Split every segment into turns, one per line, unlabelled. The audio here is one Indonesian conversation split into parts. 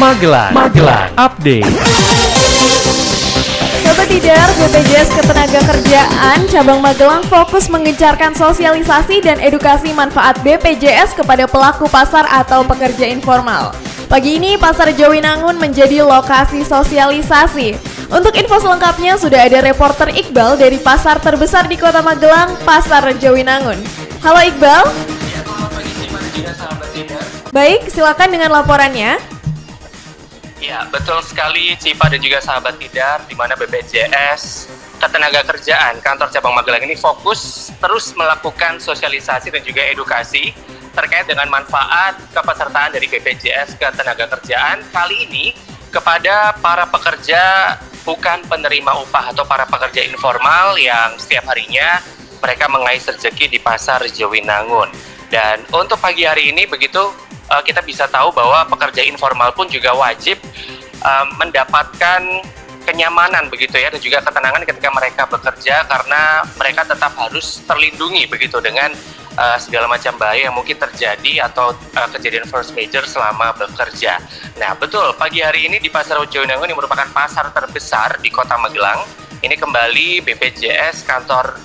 Magelang Update.
Sobat Tidar, BPJS Ketenagakerjaan Cabang Magelang fokus mengencarkan sosialisasi dan edukasi manfaat BPJS kepada pelaku pasar atau pekerja informal. Pagi ini, Pasar Jawinangun menjadi lokasi sosialisasi. Untuk info selengkapnya, sudah ada reporter Iqbal dari pasar terbesar di Kota Magelang, Pasar Jawinangun. Halo Iqbal.
Ya, selamat pagi Cipa dan juga sahabat Tidar.
Baik, silakan dengan laporannya.
Ya, betul sekali Cipa dan juga sahabat Tidar, di mana BPJS Ketenagakerjaan Kantor Cabang Magelang ini fokus terus melakukan sosialisasi dan juga edukasi terkait dengan manfaat kepesertaan dari BPJS Ketenagakerjaan kali ini kepada para pekerja bukan penerima upah atau para pekerja informal yang setiap harinya mereka mengais rezeki di Pasar Jawinangun. Dan untuk pagi hari ini begitu kita bisa tahu bahwa pekerja informal pun juga wajib mendapatkan kenyamanan begitu ya, dan juga ketenangan ketika mereka bekerja karena mereka tetap harus terlindungi begitu dengan segala macam bahaya yang mungkin terjadi atau kejadian force major selama bekerja. Nah betul, pagi hari ini di Pasar Jawinangun yang merupakan pasar terbesar di Kota Magelang, ini kembali BPJS Kantor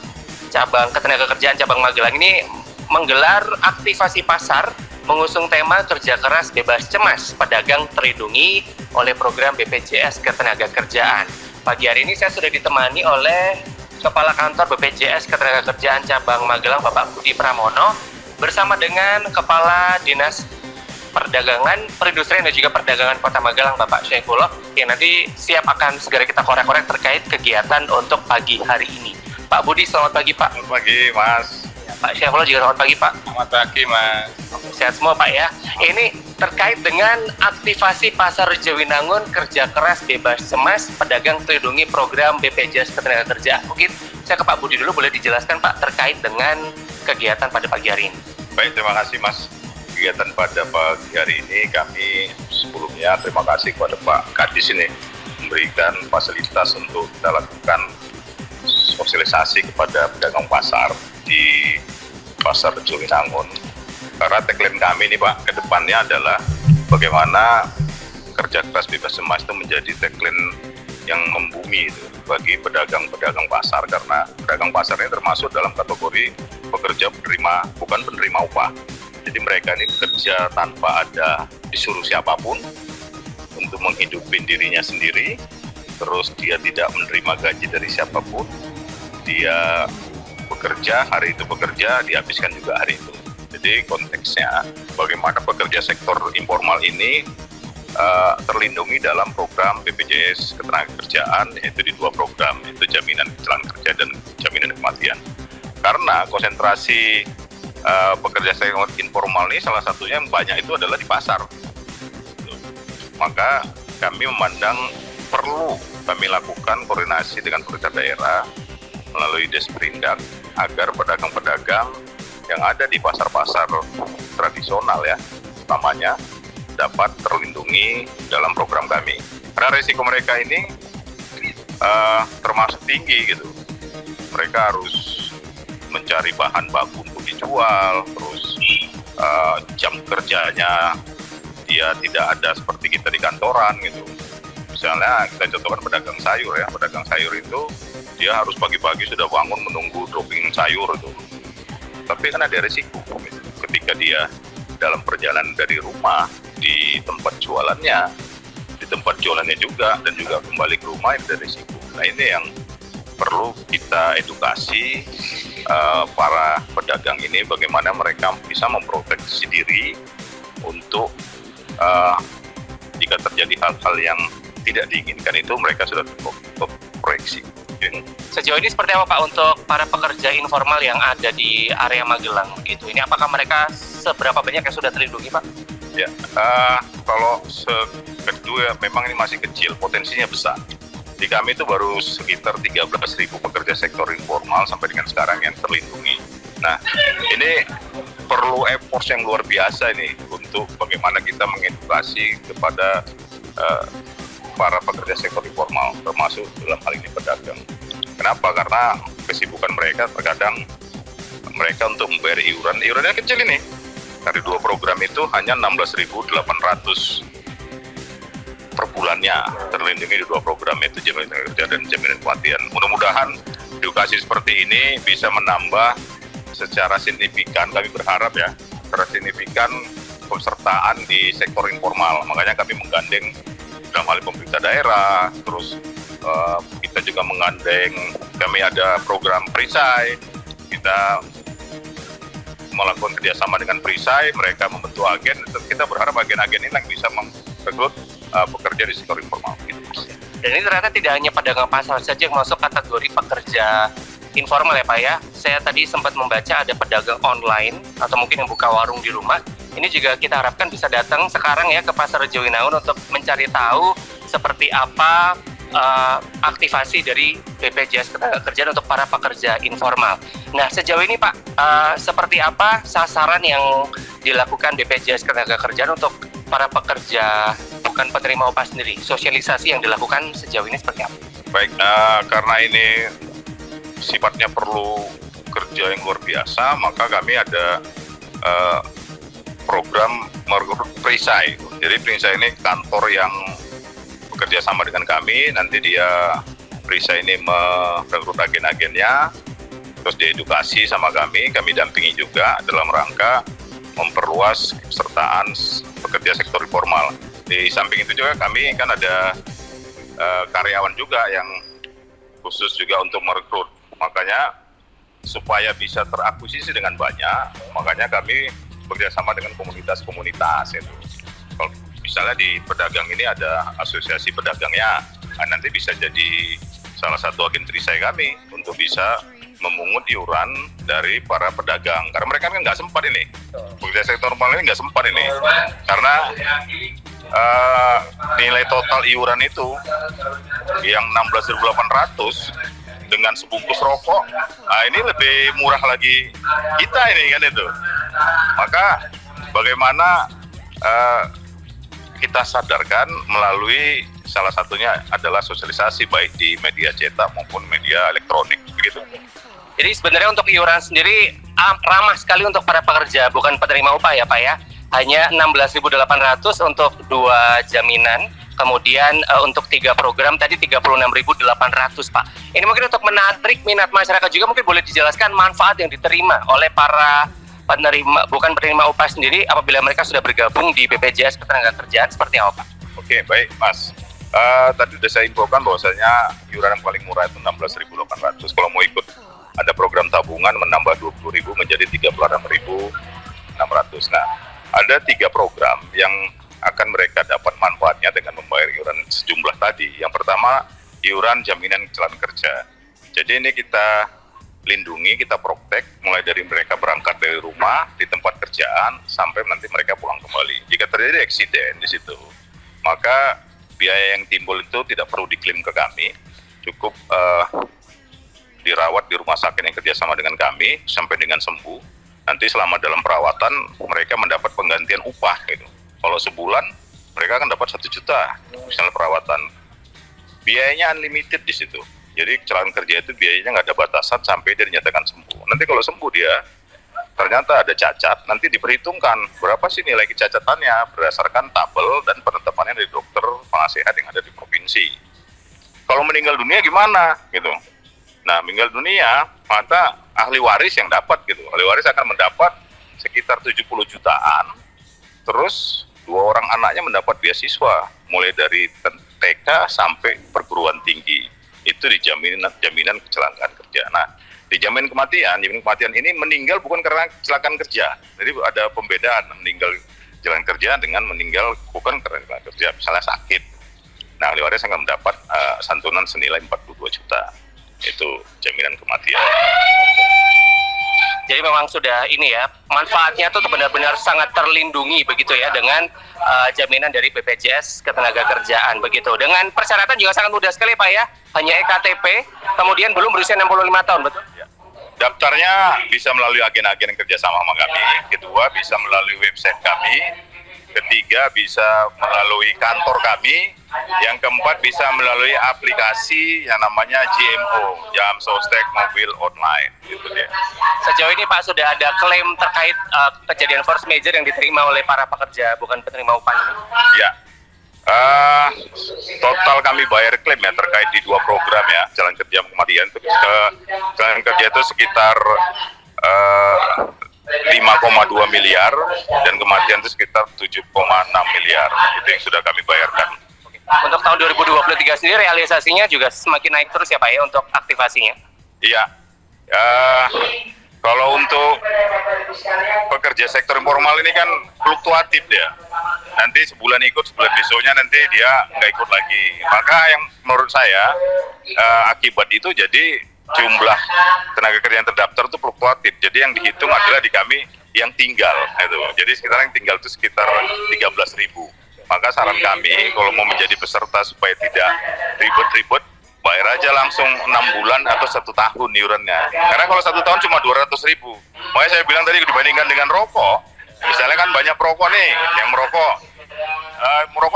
Cabang Ketenagakerjaan Cabang Magelang ini menggelar aktivasi pasar mengusung tema kerja keras bebas cemas, pedagang terlindungi oleh program BPJS Ketenagakerjaan. Pagi hari ini saya sudah ditemani oleh Kepala Kantor BPJS Ketenagakerjaan Cabang Magelang, Bapak Budi Pramono, bersama dengan Kepala Dinas Perdagangan, Perindustrian dan juga Perdagangan Kota Magelang, Bapak Syaifullah, yang nanti siap akan segera kita korek-korek terkait kegiatan untuk pagi hari ini. Pak Budi, selamat pagi Pak.
Selamat pagi Mas.
Pak Syaifullah juga selamat pagi Pak.
Selamat pagi Mas.
Sehat semua Pak ya. Ini terkait dengan aktivasi Pasar Jawinangun kerja keras bebas cemas, pedagang terlindungi program BPJS Ketenagakerjaan. Mungkin saya ke Pak Budi dulu, boleh dijelaskan Pak terkait dengan kegiatan pada pagi hari ini.
Baik, terima kasih Mas. Kegiatan pada pagi hari ini kami sebelumnya terima kasih kepada Pak Kadis ini memberikan fasilitas untuk kita lakukan sosialisasi kepada pedagang pasar di Pasar Jawinangun. Karena tagline kami ini Pak, ke depannya adalah bagaimana kerja keras bebas cemas itu menjadi tagline yang membumi itu bagi pedagang-pedagang pasar, karena pedagang pasar ini termasuk dalam kategori pekerja bukan penerima upah. Jadi mereka ini bekerja tanpa ada disuruh siapapun untuk menghidupi dirinya sendiri, terus dia tidak menerima gaji dari siapapun, dia bekerja, hari itu bekerja, dihabiskan juga hari itu. Jadi konteksnya bagaimana pekerja sektor informal ini terlindungi dalam program BPJS Ketenagakerjaan, yaitu di dua program, yaitu jaminan kecelakaan kerja dan jaminan kematian. Karena konsentrasi pekerja sektor informal ini salah satunya yang banyak itu adalah di pasar. Maka kami memandang perlu kami lakukan koordinasi dengan pemerintah daerah melalui Desperindak agar pedagang-pedagang yang ada di pasar-pasar tradisional ya, utamanya dapat terlindungi dalam program kami. Karena risiko mereka ini termasuk tinggi gitu. Mereka harus mencari bahan baku untuk dijual, terus jam kerjanya dia tidak ada seperti kita di kantoran gitu. Misalnya kita contohkan pedagang sayur ya, pedagang sayur itu dia harus pagi-pagi sudah bangun menunggu dropping sayur itu. Tapi kan ada risiko gitu. Ketika dia dalam perjalanan dari rumah di tempat jualannya juga dan juga kembali ke rumah itu ada risiko. Nah ini yang perlu kita edukasi para pedagang ini bagaimana mereka bisa memproteksi diri untuk jika terjadi hal-hal yang tidak diinginkan itu mereka sudah terproteksi.
Sejauh ini seperti apa Pak untuk para pekerja informal yang ada di area Magelang begitu? Ini apakah mereka seberapa banyak yang sudah terlindungi Pak?
Ya, kalau kedua memang ini masih kecil, potensinya besar. Di kami itu baru sekitar 13.000 pekerja sektor informal sampai dengan sekarang yang terlindungi. Nah, ini perlu effort yang luar biasa ini untuk bagaimana kita mengedukasi kepada para pekerja sektor informal, termasuk dalam hal ini pedagang. Kenapa? Karena kesibukan mereka terkadang mereka untuk membayar iurannya kecil ini. Dari dua program itu hanya 16.800 per bulannya terlindungi di 2 program, yaitu jaminan kerja dan jaminan kematian. Mudah-mudahan edukasi seperti ini bisa menambah secara signifikan, kami berharap ya, secara signifikan pesertaan di sektor informal. Makanya kami menggandeng dalam hal pemerintah daerah, terus kita juga menggandeng, kami ada program perisai, kita melakukan kerjasama dengan perisai, mereka membentuk agen, kita berharap agen-agen ini yang bisa merekrut pekerja di sektor informal. Gitu.
Dan ini ternyata tidak hanya pedagang pasar saja yang masuk kategori pekerja informal ya Pak ya. Saya tadi sempat membaca ada pedagang online atau mungkin yang buka warung di rumah. Ini juga kita harapkan bisa datang sekarang ya ke Pasar Rejowinangun untuk mencari tahu seperti apa aktivasi dari BPJS Ketenagakerjaan untuk para pekerja informal. Nah, sejauh ini Pak, seperti apa sasaran yang dilakukan BPJS Ketenagakerjaan untuk para pekerja bukan penerima upah sendiri? Sosialisasi yang dilakukan sejauh ini seperti apa?
Baik, karena ini sifatnya perlu kerja yang luar biasa, maka kami ada program merekrut perisai. Jadi perisai ini kantor yang bekerja sama dengan kami, nanti dia perisai ini merekrut agen-agennya, terus diedukasi sama kami dampingi juga dalam rangka memperluas kesertaan pekerja sektor informal. Di samping itu juga kami kan ada karyawan juga yang khusus juga untuk merekrut. Makanya supaya bisa terakuisisi dengan banyak, makanya kami bekerjasama dengan komunitas-komunitas itu. Kalau misalnya di pedagang ini ada asosiasi pedagangnya, nanti bisa jadi salah satu agen perisai kami untuk bisa memungut iuran dari para pedagang. Karena mereka kan nggak sempat ini, pekerja sektor informal ini nggak sempat ini, karena nilai total iuran itu yang 16.800 dengan sebungkus rokok, ini lebih murah lagi kita ini kan itu. Maka bagaimana kita sadarkan melalui salah satunya adalah sosialisasi baik di media cetak maupun media elektronik begitu.
Jadi sebenarnya untuk iuran sendiri ramah sekali untuk para pekerja bukan penerima upah ya Pak ya. Hanya 16.800 untuk 2 jaminan, kemudian untuk 3 program tadi 36.800 Pak. Ini mungkin untuk menarik minat masyarakat juga, mungkin boleh dijelaskan manfaat yang diterima oleh para penerima bukan penerima upah sendiri apabila mereka sudah bergabung di BPJS Ketenagakerjaan seperti apa Pak?
Oke, baik Mas. Tadi sudah saya infokan bahwasanya iuran yang paling murah itu 16.800. Kalau mau ikut ada program tabungan menambah 20.000 menjadi 36.600. Nah, ada 3 program yang akan mereka dapat manfaatnya dengan membayar iuran sejumlah tadi. Yang pertama, iuran jaminan kecelakaan kerja. Jadi ini kita lindungi, kita protek mulai dari mereka berangkat dari rumah di tempat kerjaan sampai nanti mereka pulang kembali. Jika terjadi eksiden di situ, maka biaya yang timbul itu tidak perlu diklaim ke kami, cukup dirawat di rumah sakit yang kerjasama dengan kami sampai dengan sembuh. Nanti selama dalam perawatan mereka mendapat penggantian upah gitu. Kalau sebulan mereka akan dapat 1 juta misalnya perawatan. Biayanya unlimited di situ. Jadi kecelakaan kerja itu biayanya nggak ada batasan sampai dia dinyatakan sembuh. Nanti kalau sembuh dia ternyata ada cacat, nanti diperhitungkan berapa sih nilai kecacatannya berdasarkan tabel dan penetapannya dari dokter penasehat yang ada di provinsi. Kalau meninggal dunia gimana gitu. Nah, meninggal dunia, maka ahli waris yang dapat gitu. Ahli waris akan mendapat sekitar 70 jutaan. Terus 2 orang anaknya mendapat beasiswa mulai dari TK sampai perguruan tinggi. Itu di jaminan kecelakaan kerja. Nah, di jaminan kematian ini meninggal bukan karena kecelakaan kerja. Jadi ada pembedaan meninggal kecelakaan kerja dengan meninggal bukan karena kecelakaan kerja, misalnya sakit. Nah, ahli waris akan mendapat santunan senilai 42 juta. Itu jaminan kematian.
Jadi memang sudah ini ya, manfaatnya itu benar-benar sangat terlindungi begitu ya dengan jaminan dari BPJS Ketenagakerjaan begitu. Dengan persyaratan juga sangat mudah sekali Pak ya, hanya EKTP, kemudian belum berusia 65 tahun, betul?
Ya. Daftarnya bisa melalui agen-agen yang kerjasama sama kami, kedua bisa melalui website kami, ketiga bisa melalui kantor kami, yang keempat bisa melalui aplikasi yang namanya JMO, Jam Sostek Mobil Online. Gitu deh.
Sejauh ini Pak sudah ada klaim terkait kejadian force major yang diterima oleh para pekerja bukan penerima upah ini?
Ya, Uh, Total kami bayar klaim ya terkait di 2 program ya, jalan kerja kematian. Jalan kerja itu sekitar 5,2 miliar dan kematian itu sekitar 7,6 miliar. Itu yang sudah kami bayarkan.
Untuk tahun 2023 sendiri realisasinya juga semakin naik terus ya Pak ya untuk aktivasinya?
Iya. Kalau untuk pekerja sektor informal ini kan fluktuatif ya. Nanti sebulan ikut, sebulan besoknya nanti dia nggak ikut lagi. Maka yang menurut saya akibat itu jadi jumlah tenaga kerja yang terdaftar itu fluktuatif. Jadi yang dihitung adalah di kami yang tinggal. Gitu. Jadi sekitar yang tinggal itu sekitar 13.000. Maka saran kami kalau mau menjadi peserta supaya tidak ribet-ribet, bayar aja langsung 6 bulan atau 1 tahun iurannya. Karena kalau 1 tahun cuma 200.000. Makanya saya bilang tadi dibandingkan dengan rokok, misalnya kan banyak perokok nih yang merokok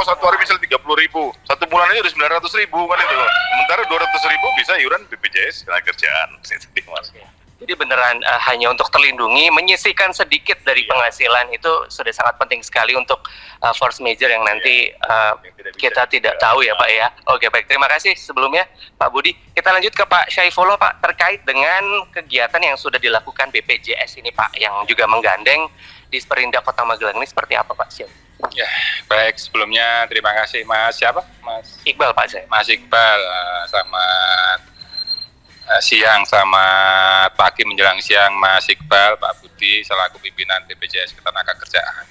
1 hari bisa 30.000, 1 bulan aja udah 900.000 kan itu. Sementara 200.000 bisa iuran BPJS Ketenagakerjaan.
Jadi beneran hanya untuk terlindungi, menyisihkan sedikit dari penghasilan itu sudah sangat penting sekali untuk force major yang nanti kita tidak tahu ya Pak ya. Oke baik, terima kasih sebelumnya Pak Budi. Kita lanjut ke Pak Syaifullah Pak, terkait dengan kegiatan yang sudah dilakukan BPJS ini Pak, yang juga menggandeng Disperindak Kota Magelang ini seperti apa Pak Syam?
Ya, baik sebelumnya terima kasih Mas siapa? Mas
Iqbal Pak saya.
Mas Iqbal, selamat siang, selamat pagi menjelang siang Mas Iqbal, Pak Budi selaku pimpinan BPJS Ketenagakerjaan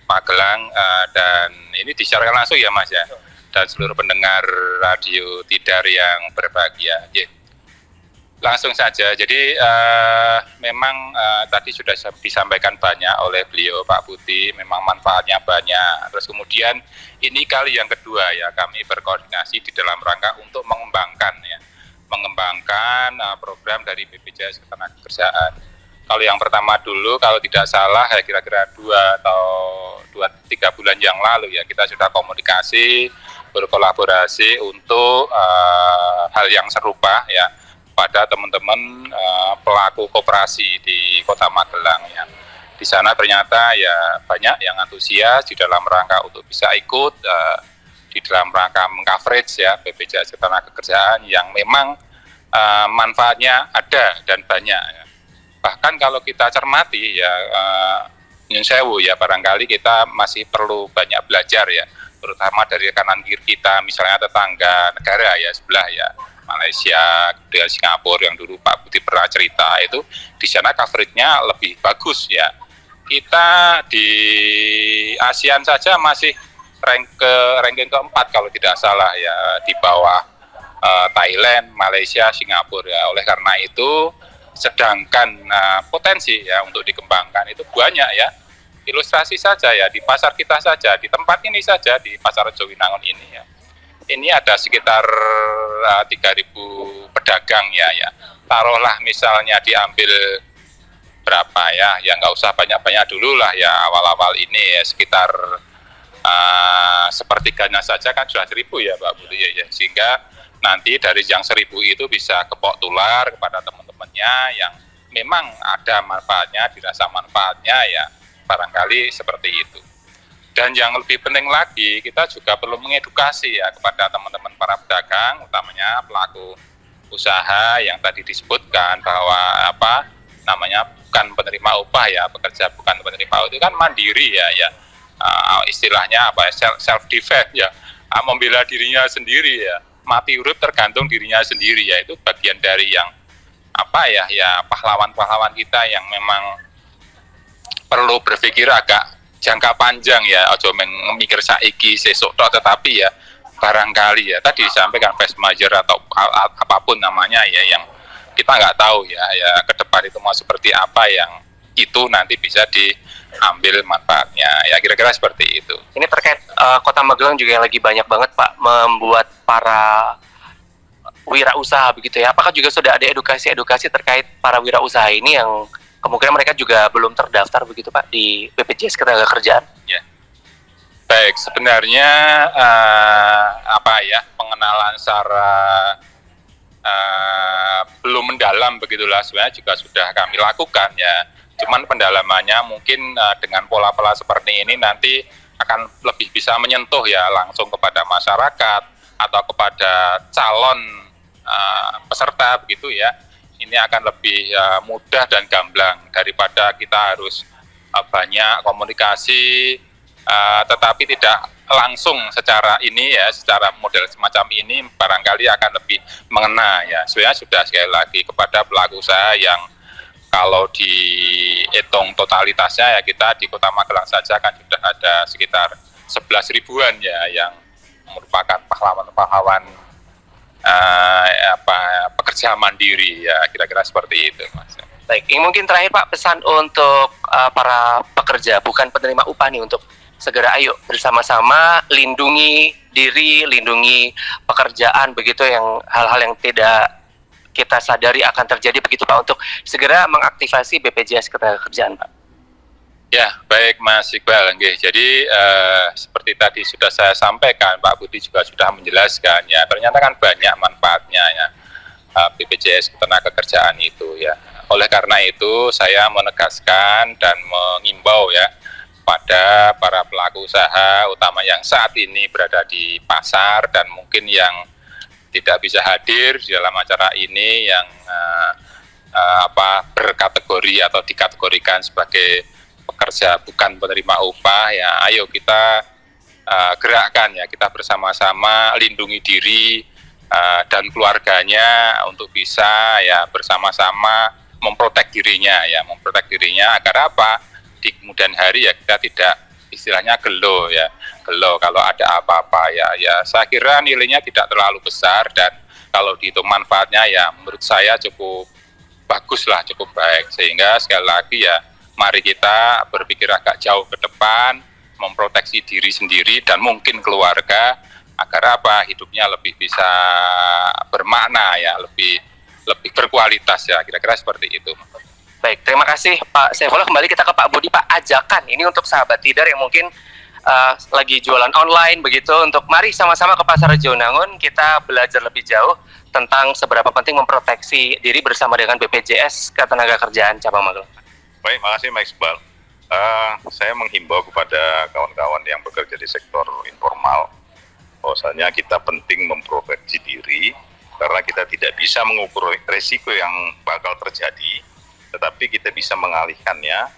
Magelang, dan ini disiarkan langsung ya Mas ya, dan seluruh pendengar radio Tidar yang berbahagia. Langsung saja, jadi memang tadi sudah disampaikan banyak oleh beliau Pak Budi, memang manfaatnya banyak. Terus kemudian ini kali yang kedua ya kami berkoordinasi di dalam rangka untuk mengembangkan program dari BPJS Ketenagakerjaan. Kalau yang pertama dulu, kalau tidak salah ya kira-kira 2-3 bulan yang lalu ya kita sudah komunikasi, berkolaborasi untuk hal yang serupa ya pada teman-teman pelaku koperasi di Kota Magelang ya. Di sana ternyata ya banyak yang antusias di dalam rangka untuk bisa ikut di dalam rangka meng-coverage ya BPJS Ketenagakerjaan yang memang manfaatnya ada dan banyak ya. Bahkan kalau kita cermati ya nyun sewu ya, barangkali kita masih perlu banyak belajar ya, terutama dari kanan kiri kita, misalnya tetangga negara ya sebelah ya, Malaysia, kemudian Singapura yang dulu Pak Budi pernah cerita, itu di sana coverage-nya lebih bagus ya. Kita di ASEAN saja masih ranking keempat kalau tidak salah ya, di bawah Thailand, Malaysia, Singapura ya. Oleh karena itu, sedangkan potensi ya untuk dikembangkan itu banyak ya. Ilustrasi saja ya, di pasar kita saja, di tempat ini saja, di pasar Jowinangun ini ya. Ini ada sekitar 3.000 pedagang ya. Taruhlah misalnya diambil berapa ya nggak usah banyak-banyak dulu lah ya, awal-awal ini ya sekitar sepertiganya saja kan sudah 1.000 ya Pak Budi ya. Sehingga nanti dari yang 1.000 itu bisa kepok tular kepada teman-temannya yang memang ada manfaatnya, dirasa manfaatnya ya, barangkali seperti itu. Dan yang lebih penting lagi, kita juga perlu mengedukasi ya kepada teman-teman para pedagang, utamanya pelaku usaha yang tadi disebutkan bahwa bukan penerima upah ya, pekerja bukan penerima upah itu kan mandiri ya, istilahnya self defense ya, membela dirinya sendiri ya. Mati urip tergantung dirinya sendiri ya, itu bagian dari yang pahlawan-pahlawan kita yang memang perlu berpikir agak jangka panjang ya, ojo mikir saiki sesuk tok, tetapi ya barangkali ya tadi disampaikan force major atau apapun namanya ya, yang kita nggak tahu ya ke depan itu mau seperti apa, yang itu nanti bisa diambil manfaatnya ya, kira-kira seperti itu.
Ini terkait Kota Magelang juga yang lagi banyak banget Pak membuat para wirausaha begitu ya. Apakah juga sudah ada edukasi terkait para wirausaha ini yang kemungkinan mereka juga belum terdaftar begitu Pak di BPJS Ketenagakerjaan?
Ya. Baik, sebenarnya pengenalan secara belum mendalam begitulah sebenarnya juga sudah kami lakukan ya. Cuman pendalamannya mungkin dengan pola-pola seperti ini nanti akan lebih bisa menyentuh ya langsung kepada masyarakat atau kepada calon peserta begitu ya. Ini akan lebih mudah dan gamblang daripada kita harus banyak komunikasi tetapi tidak langsung secara ini ya, secara model semacam ini barangkali akan lebih mengena ya. Sebenarnya sudah sekali lagi kepada pelaku usaha yang kalau dihitung totalitasnya ya kita di Kota Magelang saja kan sudah ada sekitar 11 ribuan ya yang merupakan pahlawan-pahlawan pekerja mandiri ya, kira-kira seperti itu Mas.
Baik, ini mungkin terakhir Pak, pesan untuk para pekerja bukan penerima upah nih untuk segera ayo bersama-sama lindungi diri, lindungi pekerjaan begitu, yang hal-hal yang tidak kita sadari akan terjadi begitu Pak, untuk segera mengaktifasi BPJS Ketenagakerjaan Pak.
Ya, baik Mas Iqbal. Jadi seperti tadi sudah saya sampaikan, Pak Budi juga sudah menjelaskan ya, ternyata kan banyak manfaatnya ya BPJS Ketenagakerjaan itu ya. Oleh karena itu saya menegaskan dan mengimbau ya pada para pelaku usaha, utama yang saat ini berada di pasar dan mungkin yang tidak bisa hadir di dalam acara ini, yang berkategori atau dikategorikan sebagai pekerja bukan penerima upah ya, ayo kita gerakkan ya, kita bersama-sama lindungi diri dan keluarganya untuk bisa ya bersama-sama memprotek dirinya agar apa? Di kemudian hari ya kita tidak istilahnya gelo kalau ada apa-apa ya saya kira nilainya tidak terlalu besar, dan kalau dihitung manfaatnya ya menurut saya cukup bagus lah, cukup baik. Sehingga sekali lagi ya mari kita berpikir agak jauh ke depan, memproteksi diri sendiri dan mungkin keluarga agar apa hidupnya lebih bisa bermakna ya, lebih berkualitas ya, kira-kira seperti itu.
Baik, terima kasih Pak Saifullah. Kembali kita ke Pak Budi. Pak, ajakan ini untuk sahabat Tidar yang mungkin lagi jualan online begitu, untuk mari sama-sama ke Pasar Rajaunangun kita belajar lebih jauh tentang seberapa penting memproteksi diri bersama dengan BPJS Ketenagakerjaan Cabang Magelang.
Baik, makasih Mas Iqbal. Saya menghimbau kepada kawan-kawan yang bekerja di sektor informal bahwasanya kita penting memproteksi diri karena kita tidak bisa mengukur resiko yang bakal terjadi, tetapi kita bisa mengalihkannya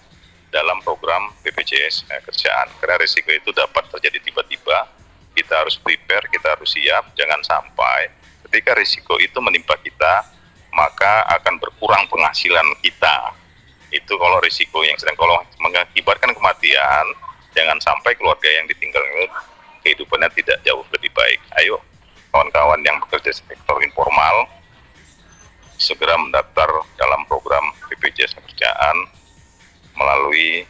dalam program BPJS Kerjaan. Karena risiko itu dapat terjadi tiba-tiba, kita harus prepare, kita harus siap, jangan sampai ketika risiko itu menimpa kita, maka akan berkurang penghasilan kita. Itu kalau risiko yang sedang, kalau mengakibatkan kematian, jangan sampai keluarga yang ditinggal kehidupannya tidak jauh lebih baik. Ayo, kawan-kawan yang bekerja di sektor informal, segera mendaftar dalam program BPJS Kerjaan melalui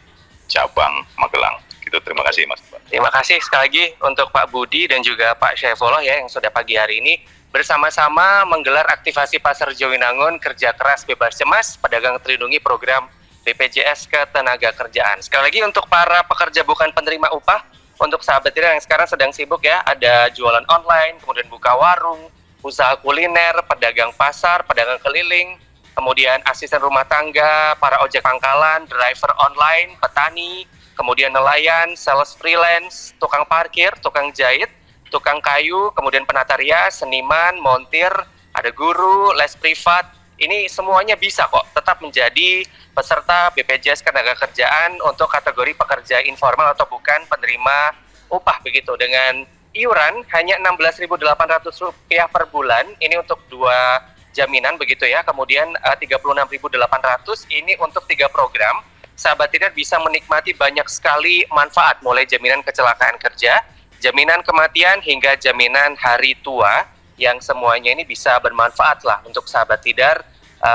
cabang Magelang. Gitu, terima kasih Mas.
Terima kasih sekali lagi untuk Pak Budi dan juga Pak Saifullah ya, yang sudah pagi hari ini bersama-sama menggelar aktivasi Pasar Rajaunangun Kerja Keras Bebas Cemas, Pedagang Terlindungi program BPJS Ketenagakerjaan. Sekali lagi untuk para pekerja bukan penerima upah, untuk sahabat Tidar yang sekarang sedang sibuk ya, ada jualan online, kemudian buka warung, usaha kuliner, pedagang pasar, pedagang keliling, kemudian asisten rumah tangga, para ojek pangkalan, driver online, petani, kemudian nelayan, sales freelance, tukang parkir, tukang jahit, tukang kayu, kemudian penata rias, seniman, montir, ada guru, les privat. Ini semuanya bisa kok tetap menjadi peserta BPJS Ketenagakerjaan untuk kategori pekerja informal atau bukan penerima upah begitu, dengan iuran hanya Rp16.800 per bulan, ini untuk 2 jaminan begitu ya, kemudian 36.800 ini untuk 3 program. Sahabat Tidar bisa menikmati banyak sekali manfaat, mulai jaminan kecelakaan kerja, jaminan kematian, hingga jaminan hari tua, yang semuanya ini bisa bermanfaat lah untuk sahabat Tidar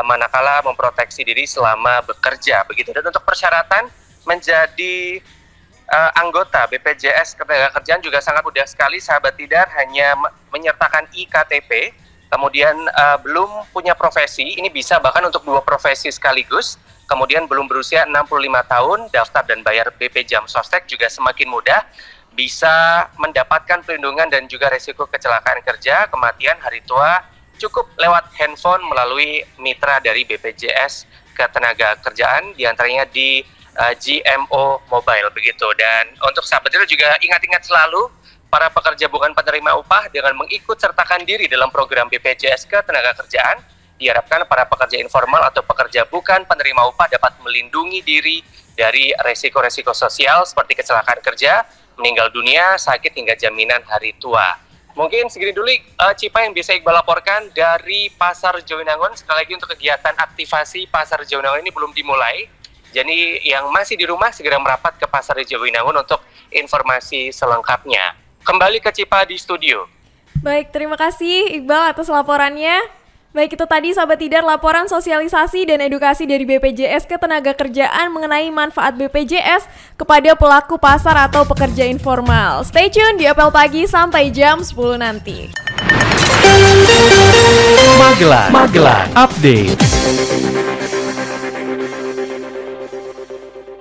manakala memproteksi diri selama bekerja begitu. Dan untuk persyaratan menjadi anggota BPJS Ketenagakerjaan juga sangat mudah sekali sahabat Tidar, hanya menyertakan iktp, kemudian belum punya profesi, ini bisa bahkan untuk 2 profesi sekaligus, kemudian belum berusia 65 tahun, daftar dan bayar BP Jam Sostek juga semakin mudah, bisa mendapatkan perlindungan dan juga resiko kecelakaan kerja, kematian, hari tua, cukup lewat handphone melalui mitra dari BPJS Ketenagakerjaan, diantaranya di GMO Mobile begitu. Dan untuk sahabat Tidar juga ingat-ingat selalu para pekerja bukan penerima upah dengan mengikut sertakan diri dalam program BPJS Ketenagakerjaan, diharapkan para pekerja informal atau pekerja bukan penerima upah dapat melindungi diri dari resiko-resiko sosial seperti kecelakaan kerja, meninggal dunia, sakit hingga jaminan hari tua. Mungkin segini dulu Cipa yang bisa Iqbal laporkan dari Pasar Jowinangun. Sekali lagi untuk kegiatan aktivasi Pasar Jowinangun ini belum dimulai. Jadi yang masih di rumah segera merapat ke Pasar Jowinangun untuk informasi selengkapnya. Kembali ke Cipa di studio.
Baik, terima kasih Iqbal atas laporannya. Baik, itu tadi sahabat Tidar laporan sosialisasi dan edukasi dari BPJS Ketenagakerjaan mengenai manfaat BPJS kepada pelaku pasar atau pekerja informal. Stay tune di Apel Pagi sampai jam 10 nanti.
Magelang Update.